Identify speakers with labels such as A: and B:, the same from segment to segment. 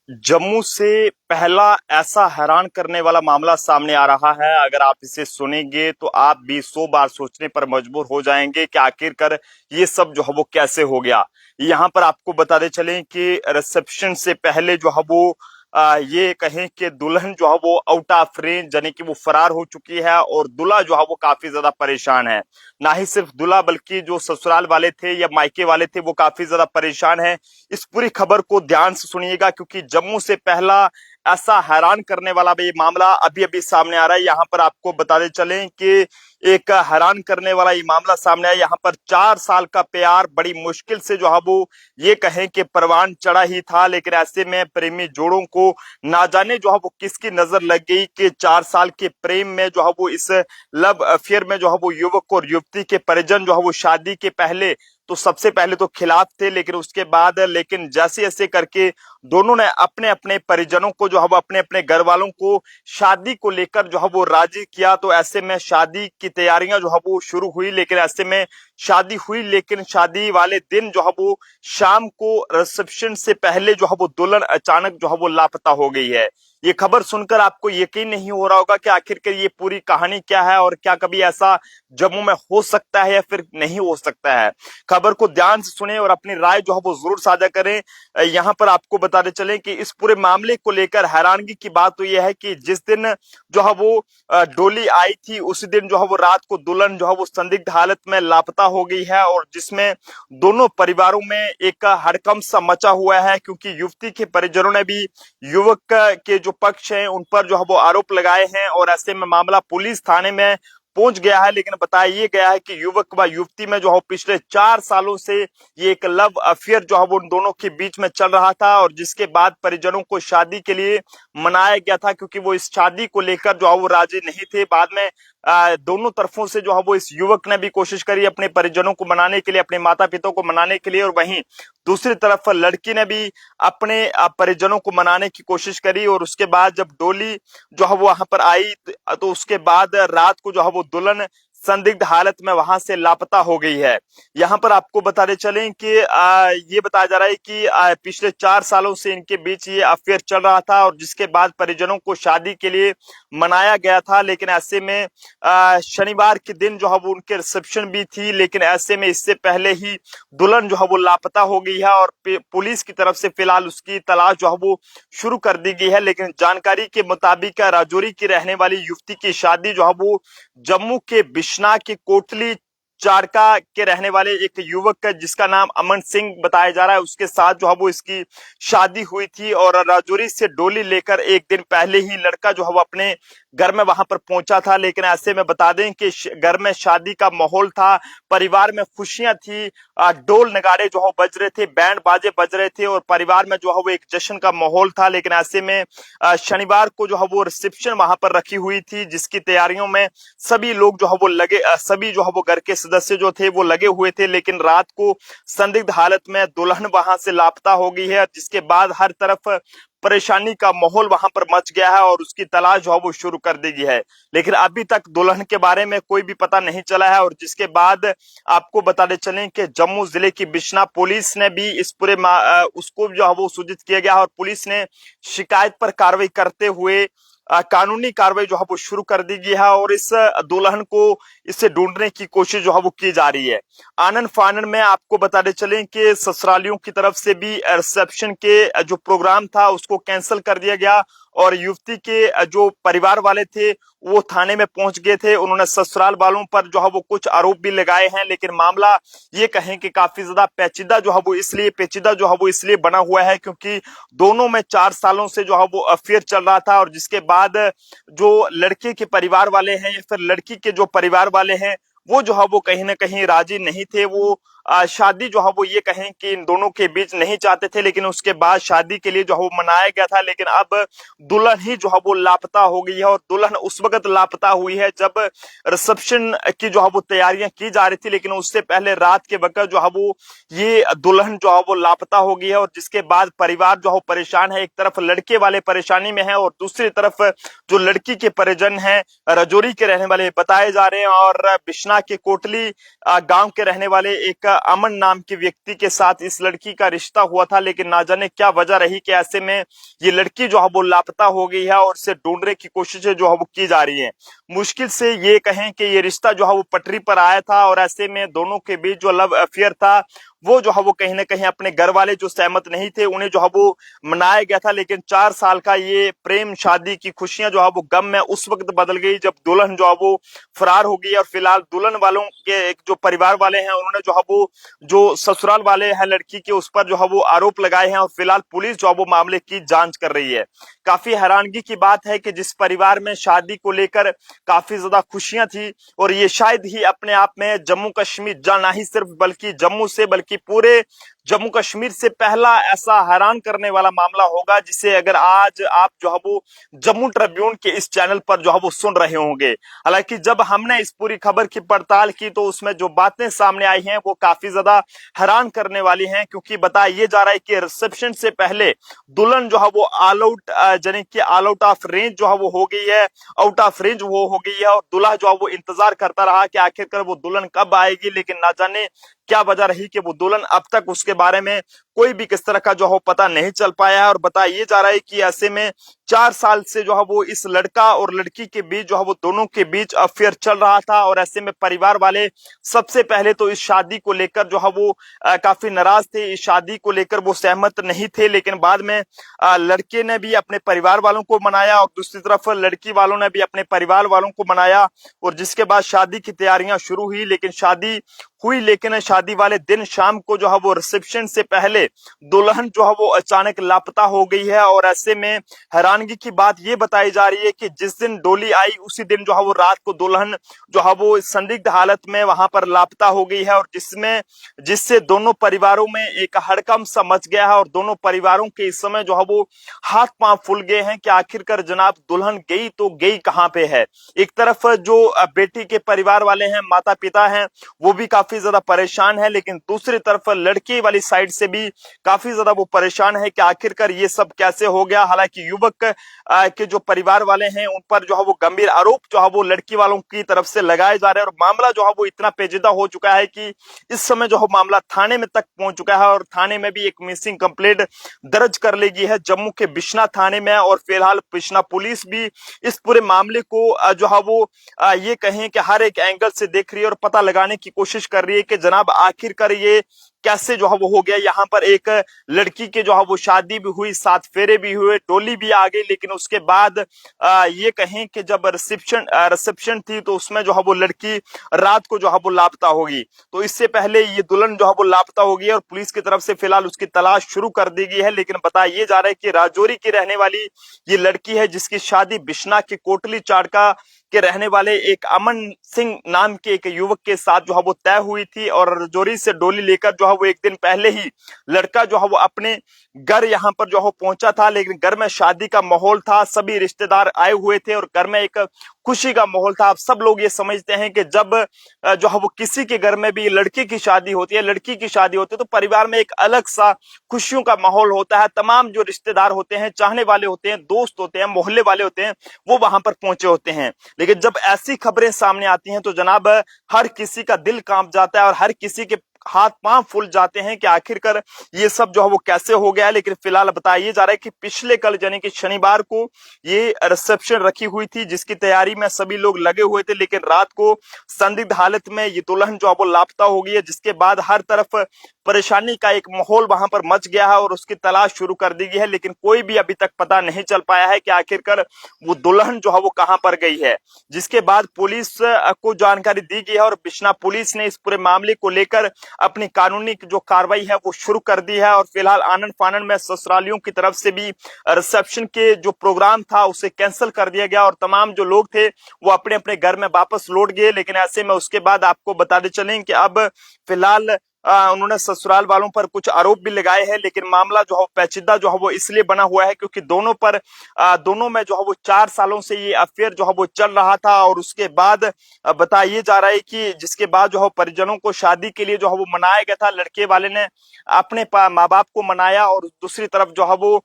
A: जम्मू से पहला ऐसा हैरान करने वाला मामला सामने आ रहा है। अगर आप इसे सुनेंगे तो आप भी 100 बार सोचने पर मजबूर हो जाएंगे कि आखिरकार ये सब जो है वो कैसे हो गया। यहाँ पर आपको बताते चलें कि रिसेप्शन से पहले जो है वो ये कहें कि दुल्हन जो है वो आउट ऑफ रेंज यानी कि वो फरार हो चुकी है और दूल्हा जो है वो काफी ज्यादा परेशान है। ना ही सिर्फ दूल्हा बल्कि जो ससुराल वाले थे या मायके वाले थे वो काफी ज्यादा परेशान है। इस पूरी खबर को ध्यान से सुनिएगा क्योंकि जम्मू से पहला ऐसा हैरान करने वाला भी मामला अभी अभी सामने आ रहा है। यहाँ पर आपको बताते चलें कि एक हैरान करने वाला ये मामला सामने आया। यहाँ पर 4 साल का प्यार बड़ी मुश्किल से जो है वो ये कहें कि परवान चढ़ा ही था, लेकिन ऐसे में प्रेमी जोड़ों को ना जाने जो है वो किसकी नजर लग गई कि 4 साल के प्रेम में जो है वो इस लव अफेयर में जो है वो युवक और युवती के परिजन जो है वो शादी के पहले तो सबसे पहले तो खिलाफ थे, लेकिन उसके बाद जैसे ऐसे करके दोनों ने अपने अपने परिजनों को जो है वो अपने अपने घर वालों को शादी को लेकर जो है वो राजी किया। तो ऐसे में शादी की तैयारियां जो है वो शुरू हुई, लेकिन ऐसे में शादी हुई, लेकिन शादी वाले दिन जो है वो शाम को रिसेप्शन से पहले जो है वो दुल्हन अचानक जो है वो लापता हो गई है। ये खबर सुनकर आपको यकीन नहीं हो रहा होगा कि आखिरकार ये पूरी कहानी क्या है और क्या कभी ऐसा जम्मू में हो सकता है या फिर नहीं हो सकता है। खबर को ध्यान से सुने और अपनी राय जो है वो जरूर साझा करें। यहाँ पर आपको बताते चलें कि इस पूरे मामले को लेकर हैरानगी की बात तो यह है कि जिस दिन जो है वो डोली आई थी उसी दिन जो है वो रात को दुल्हन जो है वो संदिग्ध हालत में लापता हो गई है, और जिसमें दोनों परिवारों में एक हड़कंप सा मचा हुआ है क्योंकि युवती के परिजनों ने भी युवक के जो पक्ष हैं उन पर जो है वो आरोप लगाए हैं और ऐसे में मामला पुलिस थाने में पहुंच गया है। लेकिन बताया ये गया है कि युवक व युवती में जो है पिछले 4 सालों से ये एक लव अफेयर जो है वो उन दोनों के बीच में चल रहा था, और जिसके बाद परिजनों को शादी के लिए मनाया गया था क्योंकि वो इस शादी को लेकर जो है वो राजी नहीं थे। बाद में दोनों तरफों से जो है वो इस युवक ने भी कोशिश करी अपने परिजनों को मनाने के लिए, अपने माता पिता को मनाने के लिए, और वहीं दूसरी तरफ लड़की ने भी अपने परिजनों को मनाने की कोशिश करी। और उसके बाद जब डोली जो है वो वहां पर आई तो उसके बाद रात को जो है वो दुल्हन संदिग्ध हालत में वहां से लापता हो गई है। यहाँ पर आपको बताते चलें कि ये बताया जा रहा है कि पिछले 4 सालों से इनके बीच ये अफेयर चल रहा था और जिसके बाद परिजनों को शादी के लिए मनाया गया था। लेकिन ऐसे में शनिवार के दिन जो है वो उनके रिसेप्शन भी थी, लेकिन ऐसे में इससे पहले ही दुल्हन जो है वो लापता हो गई है और पुलिस की तरफ से फिलहाल उसकी तलाश जो है वो शुरू कर दी गई है। लेकिन जानकारी के मुताबिक राजौरी की रहने वाली युवती की शादी जो है वो जम्मू के बिश्ना के कोटली चारका के रहने वाले एक युवक जिसका नाम अमन सिंह बताया जा रहा है उसके साथ जो है वो इसकी शादी हुई थी। और राजौरी से डोली लेकर एक दिन पहले ही लड़का जो है वो अपने घर में वहां पर पहुंचा था। लेकिन ऐसे में बता दें कि घर में शादी का माहौल था, परिवार में खुशियां थी, ढोल नगाड़े जो है बज रहे थे, बैंड बाजे बज रहे थे और परिवार में जो है वो एक जश्न का माहौल था। लेकिन ऐसे में शनिवार को जो है वो रिसेप्शन वहां पर रखी हुई थी जिसकी तैयारियों में सभी लोग जो है वो सभी जो है वो घर के सदस्य जो थे वो लगे हुए थे। लेकिन रात को संदिग्ध हालत में दुल्हन वहां से लापता हो गई है, जिसके बाद हर तरफ परेशानी का माहौल वहां पर मच गया है और उसकी तलाश जो है वो शुरू कर दी गई है। लेकिन अभी तक दुल्हन के बारे में कोई भी पता नहीं चला है। और जिसके बाद आपको बताते चलें कि जम्मू जिले की बिश्ना पुलिस ने भी इस पूरे उसको जो है वो सूचित किया गया और पुलिस ने शिकायत पर कार्रवाई करते हुए कानूनी कार्रवाई जो है वो शुरू कर दी गई है और इस दुल्हन को इसे ढूंढने की कोशिश जो है वो की जा रही है। आनन फानन में आपको बताते चलें कि ससुरालियों की तरफ से भी रिसेप्शन के जो प्रोग्राम था उसको कैंसिल कर दिया गया और युवती के जो परिवार वाले थे वो थाने में पहुंच गए थे। उन्होंने ससुराल वालों पर जो है वो कुछ आरोप भी लगाए हैं, लेकिन मामला ये कहें कि काफी ज्यादा पेचीदा जो है वो इसलिए बना हुआ है क्योंकि दोनों में 4 सालों से जो है वो अफेयर चल रहा था। और जिसके बाद जो लड़के के परिवार वाले हैं या फिर लड़की के जो परिवार वाले हैं वो जो है वो कहीं ना कहीं राजी नहीं थे। वो शादी जो है वो ये कहें कि इन दोनों के बीच नहीं चाहते थे, लेकिन उसके बाद शादी के लिए जो है वो मनाया गया था। लेकिन अब दुल्हन ही जो है वो लापता हो गई है और दुल्हन उस वक्त लापता हुई है जब रिसेप्शन की जो है वो तैयारियां की जा रही थी, लेकिन उससे पहले रात के वक्त जो है वो ये दुल्हन जो है वो लापता हो गई है। और जिसके बाद परिवार जो है परेशान है, एक तरफ लड़के वाले परेशानी में है और दूसरी तरफ जो लड़की के परिजन हैं राजौरी के रहने वाले बताए जा रहे हैं और बिश्ना के कोटली गांव के रहने वाले एक अमन नाम के व्यक्ति के साथ इस लड़की का रिश्ता हुआ था, लेकिन ना जाने क्या वजह रही कि ऐसे में ये लड़की जो है वो लापता हो गई है और इसे ढूंढने की कोशिशें जो है वो की जा रही है। मुश्किल से ये कहें कि ये रिश्ता जो है वो पटरी पर आया था और ऐसे में दोनों के बीच जो लव अफेयर था वो जो है वो कहीं ना कहीं अपने घर वाले जो सहमत नहीं थे उन्हें जो है वो मनाया गया था। लेकिन 4 साल का ये प्रेम शादी की खुशियां जो है वो गम में उस वक्त बदल गई जब दुल्हन जो है वो फरार हो गई। और फिलहाल दुल्हन वालों के एक जो परिवार वाले हैं उन्होंने जो है वो जो ससुराल वाले हैं लड़की के उस पर जो है वो आरोप लगाए हैं और फिलहाल पुलिस जो है वो मामले की जांच कर रही है। काफी हैरानगी की बात है कि जिस परिवार में शादी को लेकर काफी ज्यादा खुशियां थी और ये शायद ही अपने आप में जम्मू कश्मीर ना ही सिर्फ बल्कि जम्मू से बल्कि पूरे जम्मू कश्मीर से पहला ऐसा हैरान करने वाला मामला होगा जिसे अगर आज आप जो है वो जम्मू ट्रिब्यून के इस चैनल पर जो है वो सुन रहे होंगे। हालांकि जब हमने इस पूरी खबर की पड़ताल की तो उसमें जो बातें सामने आई हैं वो काफी ज्यादा हैरान करने वाली हैं, क्योंकि बताया जा रहा है कि रिसेप्शन से पहले दुल्हन जो है वो ऑल आउट यानी कि ऑल आउट ऑफ रेंज जो है वो हो गई है, आउट ऑफ रेंज वो हो गई है और दूल्हा जो है वो इंतजार करता रहा कि आखिरकार वो दुल्हन कब आएगी। लेकिन ना जाने क्या वजह रही कि वो दुल्हन अब तक उसके बारे में कोई भी किस तरह का जो है पता नहीं चल पाया है। और बताया जा रहा है कि ऐसे में 4 साल से जो है वो इस लड़का और लड़की के बीच जो है वो दोनों के बीच अफेयर चल रहा था और ऐसे में परिवार वाले सबसे पहले तो इस शादी को लेकर जो है वो काफी नाराज थे, इस शादी को लेकर वो सहमत नहीं थे। लेकिन बाद में लड़के ने भी अपने परिवार वालों को मनाया और दूसरी तरफ लड़की वालों ने भी अपने परिवार वालों को मनाया और जिसके बाद शादी की तैयारियां शुरू हुई। लेकिन शादी हुई, लेकिन शादी वाले दिन शाम को जो है वो रिसेप्शन से पहले दुल्हन जो है वो अचानक लापता हो गई है। और ऐसे में हैरानगी की बात ये बताई जा रही है कि जिस दिन डोली आई उसी दिन जो है वो रात को दुल्हन जो है वो संदिग्ध हालत में वहां पर लापता हो गई है और जिससे दोनों परिवारों में एक हड़कंप सा मच गया है और दोनों परिवारों के इस समय जो है वो हाथ पांव फूल गए हैं कि आखिरकार जनाब दुल्हन गई तो गई कहां पे है। एक तरफ जो बेटी के परिवार वाले हैं, माता पिता हैं, वो भी काफी ज्यादा परेशान है, लेकिन दूसरी तरफ लड़की वाली साइड से भी काफी ज्यादा वो परेशान है कि आखिरकार ये सब कैसे हो गया। हालांकि युवक के जो परिवार वाले हैं उन पर जो है वो गंभीर आरोप जो है वो लड़की वालों की तरफ से लगाए जा रहे हैं और मामला जो है वो इतना पेचीदा हो चुका है कि इस समय जो है मामला थाने में तक पहुंच चुका है और थाने में भी एक मिसिंग कंप्लेंट दर्ज कर ली गई है जम्मू के बिश्ना थाने में। और फिलहाल बिश्ना पुलिस भी इस पूरे मामले को जो है वो ये कहें कि हर एक एंगल से देख रही है और पता लगाने की कोशिश कर रही है कि जनाब आखिरकार ये कैसे जो है वो हो गया। यहाँ पर एक लड़की के जो है वो शादी भी हुई, 7 फेरे भी हुए, टोली भी आ गई, लेकिन उसके बाद ये कहें कि जब रिसेप्शन थी तो उसमें जो है वो लड़की रात को जो है वो लापता होगी। तो इससे पहले ये दुल्हन जो है वो लापता होगी और पुलिस की तरफ से फिलहाल उसकी तलाश शुरू कर दी गई है। लेकिन बताया जा रहा है कि राजौरी की रहने वाली ये लड़की है जिसकी शादी बिश्ना के कोटली चाड़का के रहने वाले एक अमन सिंह नाम के एक युवक के साथ जो है वो तय हुई थी और राजौरी से डोली लेकर जो है वो एक दिन पहले ही लड़का जो है वो अपने घर यहाँ पर जो है पहुंचा था। लेकिन घर में शादी का माहौल था, सभी रिश्तेदार आए हुए थे और घर में एक खुशी का माहौल था। आप सब लोग ये समझते हैं कि जब जो है वो किसी के घर में भी लड़के की शादी होती है, लड़की की शादी होती है, तो परिवार में एक अलग सा खुशियों का माहौल होता है। तमाम जो रिश्तेदार होते हैं, चाहने वाले होते हैं, दोस्त होते हैं, मोहल्ले वाले होते हैं, वो वहां पर पहुंचे होते हैं। लेकिन जब ऐसी खबरें सामने आती हैं तो जनाब हर किसी का दिल कांप जाता है और हर किसी के हाथ पांव फूल जाते हैं कि आखिरकार ये सब जो है वो कैसे हो गया। लेकिन फिलहाल बताया जा रहा है कि पिछले कल यानी कि शनिवार को ये रिसेप्शन रखी हुई थी जिसकी तैयारी में सभी लोग लगे हुए थे, लेकिन रात को संदिग्ध हालत में ये दुल्हन जो है वो लापता हो गई है, जिसके बाद हर तरफ परेशानी का एक माहौल वहां पर मच गया है और उसकी तलाश शुरू कर दी गई है। लेकिन कोई भी अभी तक पता नहीं चल पाया है कि आखिरकार वो दुल्हन जो है वो कहां पर गई है। जिसके बाद पुलिस को जानकारी दी गई है और बिश्ना पुलिस ने इस पूरे मामले को लेकर अपनी कानूनी जो कार्रवाई है वो शुरू कर दी है। और फिलहाल आनंद फानन में ससुरालियों की तरफ से भी रिसेप्शन के जो प्रोग्राम था उसे कैंसिल कर दिया गया और तमाम जो लोग थे वो अपने अपने घर में वापस लौट गए। लेकिन ऐसे में उसके बाद आपको बताते चलें कि अब फिलहाल उन्होंने ससुराल वालों पर कुछ आरोप भी लगाए हैं। लेकिन मामला जो है पेचीदा जो है वो इसलिए बना हुआ है क्योंकि दोनों में जो है वो 4 सालों से ये अफेयर जो है वो चल रहा था। और उसके बाद बताया जा रहा है कि जिसके बाद जो है परिजनों को शादी के लिए जो है वो मनाया गया था, लड़के वाले ने अपने माँ बाप को मनाया और दूसरी तरफ जो है वो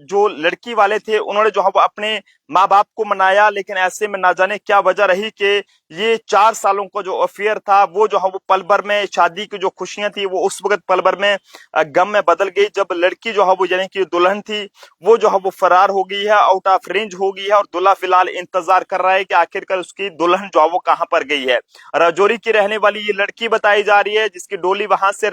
A: जो लड़की वाले थे उन्होंने जो है वो अपने माँ बाप को मनाया। लेकिन ऐसे में ना जाने क्या वजह रही कि ये 4 सालों का जो अफेयर था वो जो है वो पल भर में शादी जिंदगी की जो खुशियां थी वो उस वक्त पल भर में गम में बदल गई, जब लड़की जो है वो यानी कि दुल्हन थी वो जो है वो फरार हो गई है, आउट ऑफ रेंज हो गई है, और दूल्हा फिलहाल इंतजार कर रहा है कि आखिरकार उसकी दुल्हन जो है वो कहां पर गई है। राजौरी की रहने वाली ये लड़की बताई जा रही है, जिसकी डोली वहां से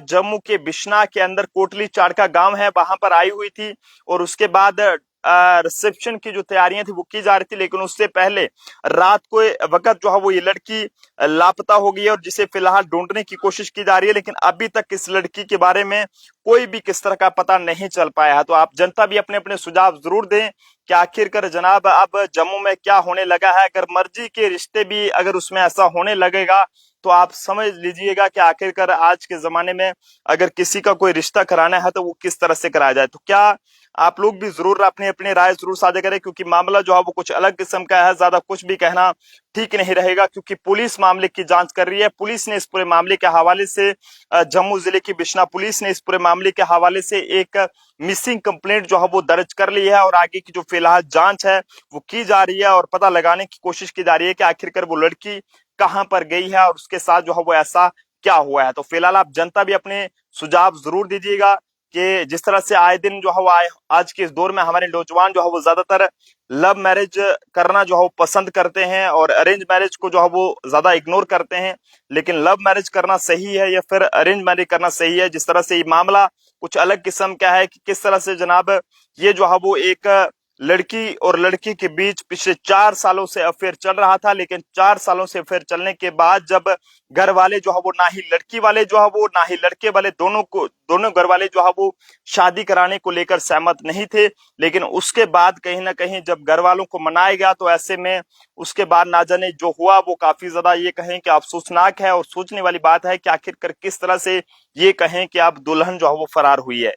A: जम्मू के बिश्ना के अंदर कोटली चाड़का गांव है वहां पर आई हुई थी, और उसके बाद रिसेप्शन की जो तैयारियां थी वो की जा रही थी, लेकिन उससे पहले रात को वक्त जो है वो ये लड़की लापता हो गई है, और जिसे फिलहाल ढूंढने की कोशिश की जा रही है, लेकिन अभी तक इस लड़की के बारे में कोई भी किस तरह का पता नहीं चल पाया है। तो आप जनता भी अपने अपने सुझाव जरूर दें कि आखिरकार जनाब अब जम्मू में क्या होने लगा है। अगर मर्जी के रिश्ते भी अगर उसमें ऐसा होने लगेगा तो आप समझ लीजिएगा कि आखिरकार आज के जमाने में अगर किसी का कोई रिश्ता कराना है तो वो किस तरह से कराया जाए। तो क्या आप लोग भी जरूर अपनी अपनी राय जरूर साझा करें, क्योंकि मामला जो है वो कुछ अलग किस्म का है, ज्यादा कुछ भी कहना ठीक नहीं रहेगा, क्योंकि पुलिस मामले की जांच कर रही है। पुलिस ने इस पूरे मामले के हवाले से जम्मू जिले की बिश्ना पुलिस ने इस पूरे मामले के हवाले से एक मिसिंग कंप्लेंट जो है वो दर्ज कर ली है, और आगे की जो फिलहाल जांच है वो की जा रही है, और पता लगाने की कोशिश की जा रही है कि आखिरकार वो लड़की कहां पर गई है और उसके साथ जो है वो ऐसा क्या हुआ है। तो फिलहाल आप जनता भी अपने सुझाव जरूर दीजिएगा कि जिस तरह से आए दिन जो है वो आज के इस दौर में हमारे नौजवान जो है वो ज्यादातर लव मैरिज करना जो है वो पसंद करते हैं, और अरेंज मैरिज को जो है वो ज्यादा इग्नोर करते हैं। लेकिन लव मैरिज करना सही है या फिर अरेंज मैरिज करना सही है, जिस तरह से ये मामला कुछ अलग किस्म का है कि किस तरह से जनाब ये जो है वो एक लड़की और लड़की के बीच पिछले 4 सालों से अफेयर चल रहा था, लेकिन 4 सालों से अफेयर चलने के बाद जब घर वाले जो है वो ना ही लड़की वाले जो है वो ना ही लड़के वाले दोनों घर वाले जो है वो शादी कराने को लेकर सहमत नहीं थे, लेकिन उसके बाद कहीं ना कहीं जब घर वालों को मनाया गया तो ऐसे में उसके बाद ना जाने जो हुआ वो काफी ज्यादा ये कहें कि अफसोसनाक है, और सोचने वाली बात है कि आखिरकार किस तरह से ये कहें कि अब दुल्हन जो है वो फरार हुई है।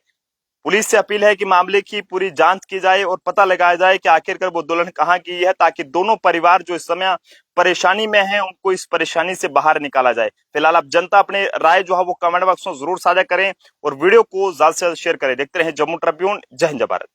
A: पुलिस से अपील है कि मामले की पूरी जांच की जाए और पता लगाया जाए कि आखिरकार वो दुल्हन कहाँ की है, ताकि दोनों परिवार जो इस समय परेशानी में हैं उनको इस परेशानी से बाहर निकाला जाए। फिलहाल आप जनता अपने राय जो है वो कमेंट बॉक्स में जरूर साझा करें और वीडियो को ज्यादा से ज्यादा शेयर करें। देखते रहें जम्मू ट्रिब्यून। जय हिंद जय भारत।